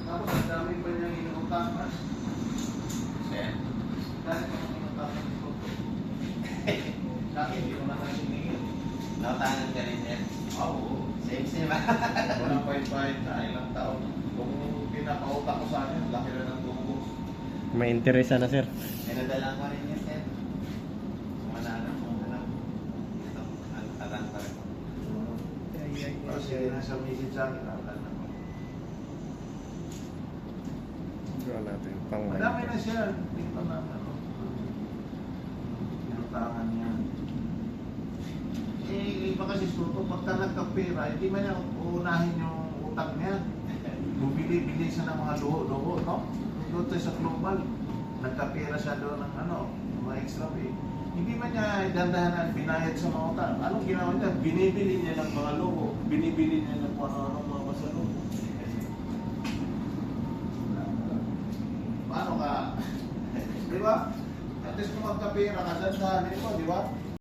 Tapos ang dami pa niyang inutakas. Sir? Dahil pa niyang inutakas ito. Sa akin, hindi ko na nasiningin. Nautanan ka rin, sir? Oo. Same. Walang pahit-pahit na ilang taon. Kung pinapautak ko sa akin, laki na ng dugo. May interesa na, sir. Pinadala ko rin yan, sir. Mananap mo, alam. Ito, alam pa rin. Kasi nasa message sa akin, nakakala ko. Gawa natin pang Madami na siya. Dito na, pinutakan niya. Eh, iba kasi suto, pagka nagkapira, hindi man niya uunahin yung utang niya. Bumili-bili siya ng mga luho-luho, no? Doon tayo sa global, nagkapira siya doon ng mga extra pay. Hindi man niya dandahanan, binayad sa mga utang. Anong ginawa niya? Binibili niya ng mga luho, binibili niya ng kung ano-ano mga masalong. Paano ka? Di ba? At least kung magkapira ka, dandahanin mo, di ba?